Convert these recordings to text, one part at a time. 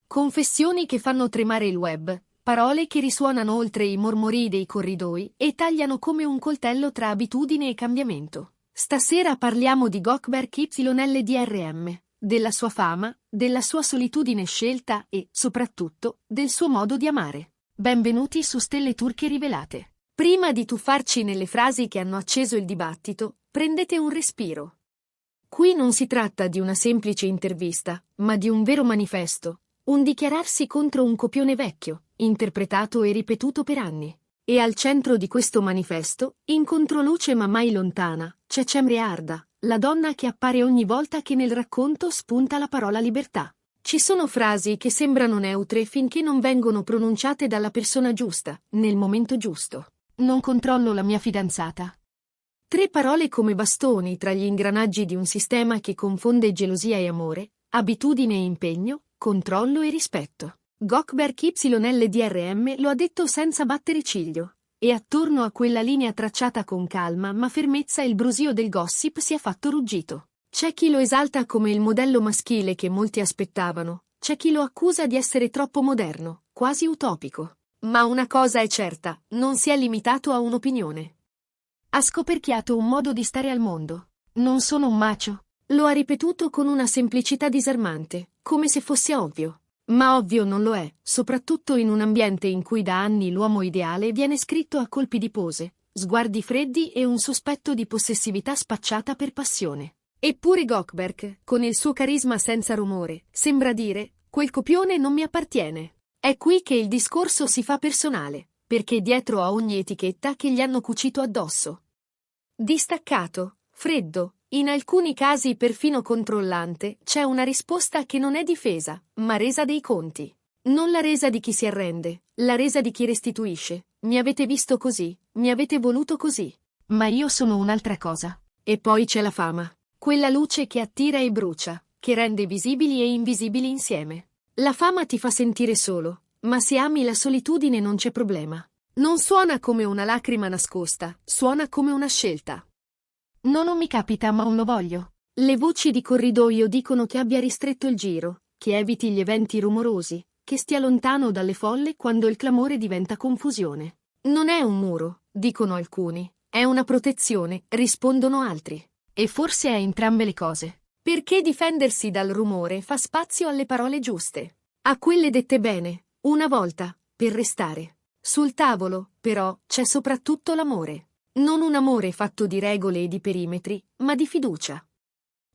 Confessioni che fanno tremare il web, parole che risuonano oltre i mormorii dei corridoi e tagliano come un coltello tra abitudine e cambiamento. Stasera parliamo di Gökberk YLDRM, della sua fama, della sua solitudine scelta e, soprattutto, del suo modo di amare. Benvenuti su Stelle Turche Rivelate. Prima di tuffarci nelle frasi che hanno acceso il dibattito, prendete un respiro. Qui non si tratta di una semplice intervista, ma di un vero manifesto, un dichiararsi contro un copione vecchio, interpretato e ripetuto per anni. E al centro di questo manifesto, in controluce ma mai lontana, c'è Cemre Arda, la donna che appare ogni volta che nel racconto spunta la parola libertà. Ci sono frasi che sembrano neutre finché non vengono pronunciate dalla persona giusta, nel momento giusto. Non controllo la mia fidanzata. 3 parole come bastoni tra gli ingranaggi di un sistema che confonde gelosia e amore, abitudine e impegno, controllo e rispetto. Gökberk YLDRM lo ha detto senza battere ciglio, e attorno a quella linea tracciata con calma ma fermezza il brusio del gossip si è fatto ruggito. C'è chi lo esalta come il modello maschile che molti aspettavano, c'è chi lo accusa di essere troppo moderno, quasi utopico. Ma una cosa è certa, non si è limitato a un'opinione. Ha scoperchiato un modo di stare al mondo. Non sono un macho. Lo ha ripetuto con una semplicità disarmante, come se fosse ovvio. Ma ovvio non lo è, soprattutto in un ambiente in cui da anni l'uomo ideale viene scritto a colpi di pose, sguardi freddi e un sospetto di possessività spacciata per passione. Eppure Gökberk, con il suo carisma senza rumore, sembra dire: quel copione non mi appartiene. È qui che il discorso si fa personale, perché dietro a ogni etichetta che gli hanno cucito addosso. Distaccato, freddo, in alcuni casi perfino controllante, c'è una risposta che non è difesa, ma resa dei conti. Non la resa di chi si arrende, la resa di chi restituisce. Mi avete visto così, mi avete voluto così. Ma io sono un'altra cosa. E poi c'è la fama. Quella luce che attira e brucia, che rende visibili e invisibili insieme. La fama ti fa sentire solo, ma se ami la solitudine non c'è problema. Non suona come una lacrima nascosta, suona come una scelta. No, non mi capita, ma non lo voglio. Le voci di corridoio dicono che abbia ristretto il giro, che eviti gli eventi rumorosi, che stia lontano dalle folle quando il clamore diventa confusione. Non è un muro, dicono alcuni, è una protezione, rispondono altri. E forse è entrambe le cose. Perché difendersi dal rumore fa spazio alle parole giuste, a quelle dette bene, una volta, per restare. Sul tavolo, però, c'è soprattutto l'amore. Non un amore fatto di regole e di perimetri, ma di fiducia.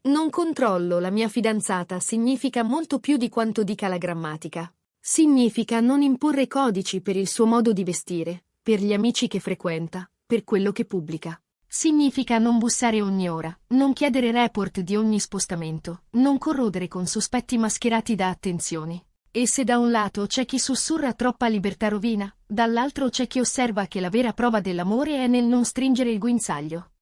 Non controllo la mia fidanzata significa molto più di quanto dica la grammatica. Significa non imporre codici per il suo modo di vestire, per gli amici che frequenta, per quello che pubblica. Significa non bussare ogni ora, non chiedere report di ogni spostamento, non corrodere con sospetti mascherati da attenzioni. E se da un lato c'è chi sussurra troppa libertà rovina, dall'altro c'è chi osserva che la vera prova dell'amore è nel non stringere il guinzaglio.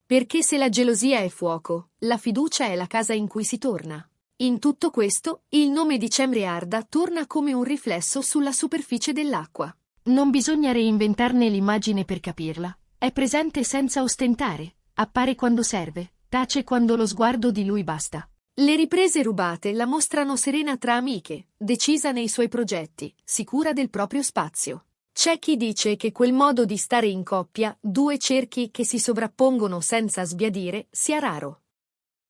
Perché se la gelosia è fuoco, la fiducia è la casa in cui si torna. In tutto questo, il nome di Cemre Arda torna come un riflesso sulla superficie dell'acqua. Non bisogna reinventarne l'immagine per capirla. È presente senza ostentare, appare quando serve, tace quando lo sguardo di lui basta. Le riprese rubate la mostrano serena tra amiche, decisa nei suoi progetti, sicura del proprio spazio. C'è chi dice che quel modo di stare in coppia, 2 cerchi che si sovrappongono senza sbiadire, sia raro.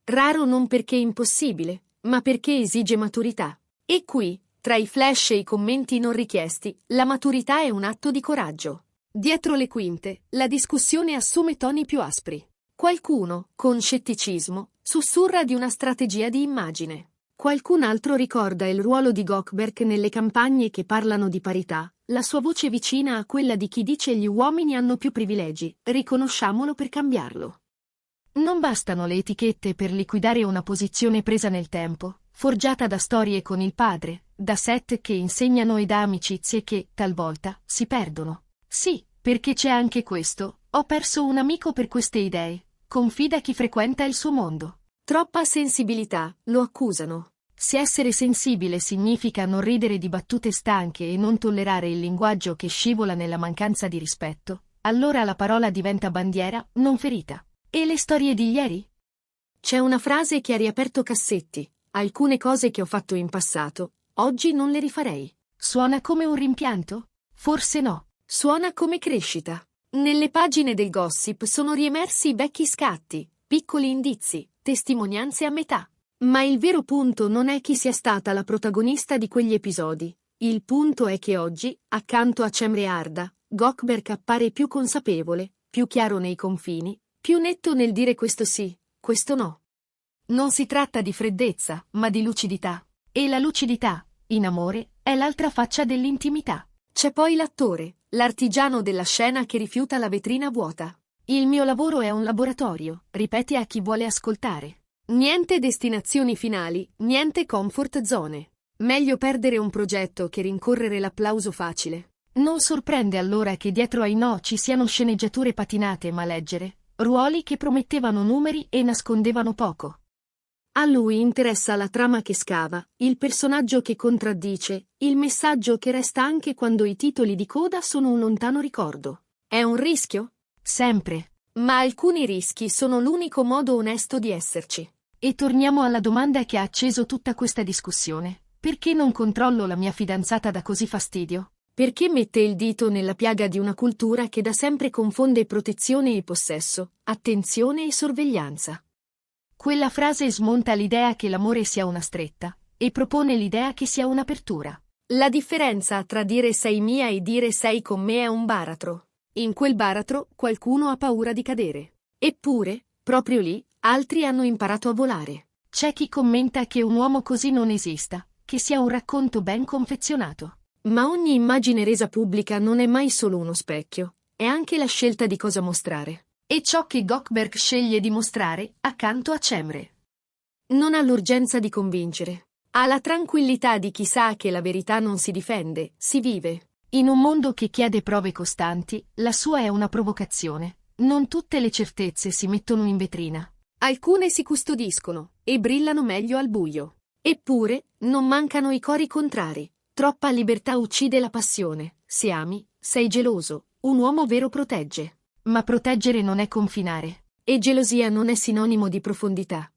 Raro non perché impossibile, ma perché esige maturità. E qui, tra i flash e i commenti non richiesti, la maturità è un atto di coraggio. Dietro le quinte, la discussione assume toni più aspri. Qualcuno, con scetticismo, sussurra di una strategia di immagine. Qualcun altro ricorda il ruolo di Gökberk nelle campagne che parlano di parità, la sua voce vicina a quella di chi dice gli uomini hanno più privilegi, riconosciamolo per cambiarlo. Non bastano le etichette per liquidare una posizione presa nel tempo, forgiata da storie con il padre, da set che insegnano e da amicizie che, talvolta, si perdono. Sì, perché c'è anche questo, ho perso un amico per queste idee, confida chi frequenta il suo mondo. Troppa sensibilità, lo accusano. Se essere sensibile significa non ridere di battute stanche e non tollerare il linguaggio che scivola nella mancanza di rispetto, allora la parola diventa bandiera, non ferita. E le storie di ieri? C'è una frase che ha riaperto cassetti, alcune cose che ho fatto in passato, oggi non le rifarei. Suona come un rimpianto? Forse no. Suona come crescita. Nelle pagine del gossip sono riemersi vecchi scatti, piccoli indizi, testimonianze a metà. Ma il vero punto non è chi sia stata la protagonista di quegli episodi. Il punto è che oggi, accanto a Cemre Arda, Gökberk appare più consapevole, più chiaro nei confini, più netto nel dire questo sì, questo no. Non si tratta di freddezza, ma di lucidità. E la lucidità, in amore, è l'altra faccia dell'intimità. C'è poi l'attore, l'artigiano della scena che rifiuta la vetrina vuota. Il mio lavoro è un laboratorio, ripete a chi vuole ascoltare. Niente destinazioni finali, niente comfort zone. Meglio perdere un progetto che rincorrere l'applauso facile. Non sorprende allora che dietro ai no ci siano sceneggiature patinate ma leggere, ruoli che promettevano numeri e nascondevano poco. A lui interessa la trama che scava, il personaggio che contraddice, il messaggio che resta anche quando i titoli di coda sono un lontano ricordo. È un rischio? Sempre. Ma alcuni rischi sono l'unico modo onesto di esserci. E torniamo alla domanda che ha acceso tutta questa discussione. Perché non controllo la mia fidanzata da così fastidio? Perché mette il dito nella piaga di una cultura che da sempre confonde protezione e possesso, attenzione e sorveglianza. Quella frase smonta l'idea che l'amore sia una stretta, e propone l'idea che sia un'apertura. La differenza tra dire sei mia e dire sei con me è un baratro. In quel baratro qualcuno ha paura di cadere. Eppure, proprio lì, altri hanno imparato a volare. C'è chi commenta che un uomo così non esista, che sia un racconto ben confezionato. Ma ogni immagine resa pubblica non è mai solo uno specchio, è anche la scelta di cosa mostrare. E ciò che Gökberk sceglie di mostrare accanto a Cemre. Non ha l'urgenza di convincere. Ha la tranquillità di chi sa che la verità non si difende, si vive. In un mondo che chiede prove costanti, la sua è una provocazione. Non tutte le certezze si mettono in vetrina. Alcune si custodiscono e brillano meglio al buio. Eppure, non mancano i cori contrari. Troppa libertà uccide la passione. Se ami, sei geloso. Un uomo vero protegge. Ma proteggere non è confinare. E gelosia non è sinonimo di profondità.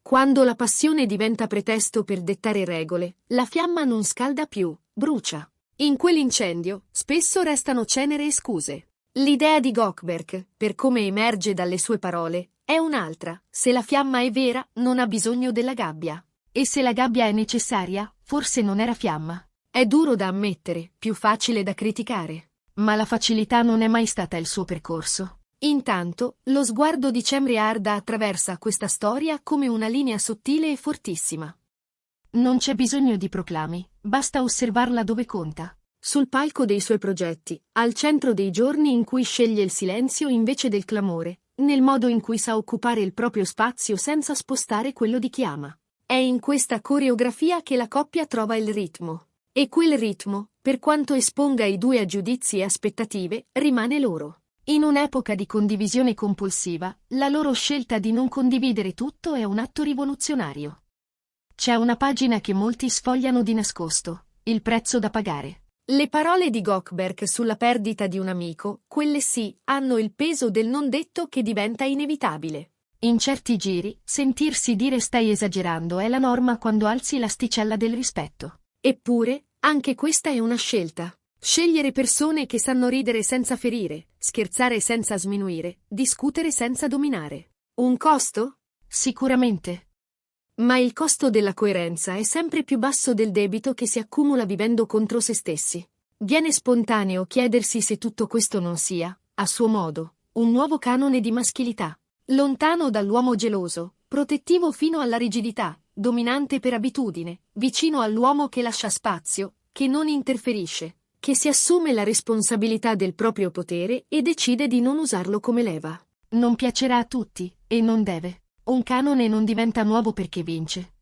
Quando la passione diventa pretesto per dettare regole, la fiamma non scalda più, brucia. In quell'incendio, spesso restano cenere e scuse. L'idea di Gökberk, per come emerge dalle sue parole, è un'altra. Se la fiamma è vera, non ha bisogno della gabbia. E se la gabbia è necessaria, forse non era fiamma. È duro da ammettere, più facile da criticare. Ma la facilità non è mai stata il suo percorso. Intanto, lo sguardo di Cemre Arda attraversa questa storia come una linea sottile e fortissima. Non c'è bisogno di proclami, basta osservarla dove conta. Sul palco dei suoi progetti, al centro dei giorni in cui sceglie il silenzio invece del clamore, nel modo in cui sa occupare il proprio spazio senza spostare quello di chi ama. È in questa coreografia che la coppia trova il ritmo. E quel ritmo, per quanto esponga i due a giudizi e aspettative, rimane loro. In un'epoca di condivisione compulsiva, la loro scelta di non condividere tutto è un atto rivoluzionario. C'è una pagina che molti sfogliano di nascosto, il prezzo da pagare. Le parole di Gökberk sulla perdita di un amico, quelle sì, hanno il peso del non detto che diventa inevitabile. In certi giri, sentirsi dire stai esagerando è la norma quando alzi l'asticella del rispetto. Eppure, anche questa è una scelta. Scegliere persone che sanno ridere senza ferire, scherzare senza sminuire, discutere senza dominare. Un costo? Sicuramente. Ma il costo della coerenza è sempre più basso del debito che si accumula vivendo contro se stessi. Viene spontaneo chiedersi se tutto questo non sia, a suo modo, un nuovo canone di maschilità. Lontano dall'uomo geloso, protettivo fino alla rigidità, dominante per abitudine, vicino all'uomo che lascia spazio, che non interferisce, che si assume la responsabilità del proprio potere e decide di non usarlo come leva. Non piacerà a tutti, e non deve. Un canone non diventa nuovo perché vince.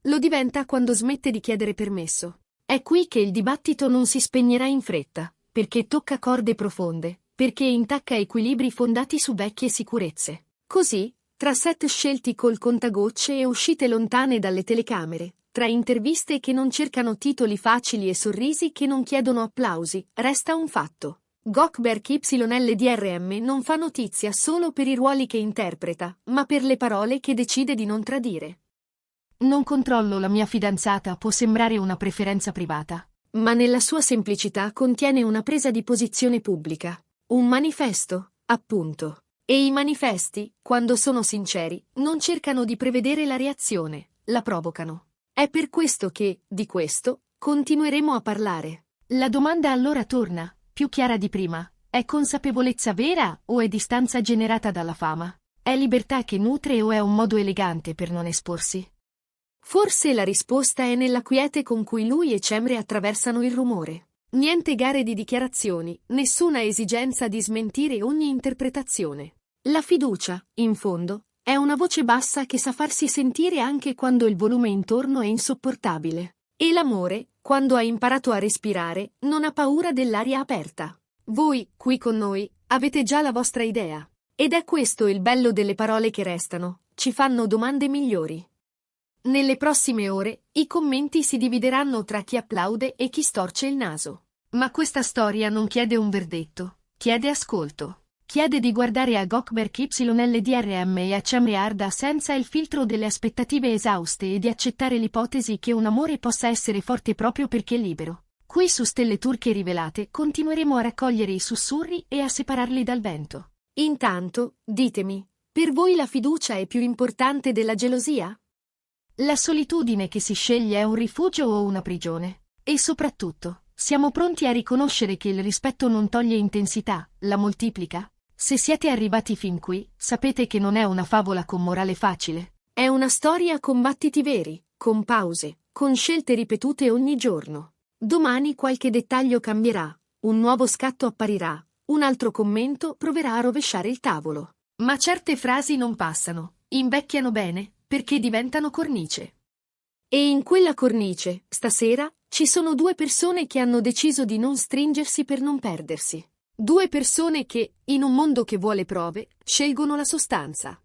Lo diventa quando smette di chiedere permesso. È qui che il dibattito non si spegnerà in fretta, perché tocca corde profonde, perché intacca equilibri fondati su vecchie sicurezze. Così, tra set scelti col contagocce e uscite lontane dalle telecamere, tra interviste che non cercano titoli facili e sorrisi che non chiedono applausi, resta un fatto. Gökberk YLDRM non fa notizia solo per i ruoli che interpreta, ma per le parole che decide di non tradire. Non controllo la mia fidanzata può sembrare una preferenza privata, ma nella sua semplicità contiene una presa di posizione pubblica. Un manifesto, appunto. E i manifesti, quando sono sinceri, non cercano di prevedere la reazione, la provocano. È per questo che, di questo, continueremo a parlare. La domanda allora torna, più chiara di prima. È consapevolezza vera o è distanza generata dalla fama? È libertà che nutre o è un modo elegante per non esporsi? Forse la risposta è nella quiete con cui lui e Cemre attraversano il rumore. Niente gare di dichiarazioni, nessuna esigenza di smentire ogni interpretazione. La fiducia, in fondo, è una voce bassa che sa farsi sentire anche quando il volume intorno è insopportabile. E l'amore, quando ha imparato a respirare, non ha paura dell'aria aperta. Voi, qui con noi, avete già la vostra idea. Ed è questo il bello delle parole che restano, ci fanno domande migliori. Nelle prossime ore, i commenti si divideranno tra chi applaude e chi storce il naso. Ma questa storia non chiede un verdetto, chiede ascolto. Chiede di guardare a Gökberk YLDRM e a Cemre Arda senza il filtro delle aspettative esauste e di accettare l'ipotesi che un amore possa essere forte proprio perché libero. Qui su Stelle Turche Rivelate continueremo a raccogliere i sussurri e a separarli dal vento. Intanto, ditemi, per voi la fiducia è più importante della gelosia? La solitudine che si sceglie è un rifugio o una prigione? E soprattutto, siamo pronti a riconoscere che il rispetto non toglie intensità, la moltiplica? Se siete arrivati fin qui, sapete che non è una favola con morale facile. È una storia con battiti veri, con pause, con scelte ripetute ogni giorno. Domani qualche dettaglio cambierà, un nuovo scatto apparirà, un altro commento proverà a rovesciare il tavolo. Ma certe frasi non passano, invecchiano bene, perché diventano cornice. E in quella cornice, stasera, ci sono due persone che hanno deciso di non stringersi per non perdersi. Due persone che, in un mondo che vuole prove, scelgono la sostanza.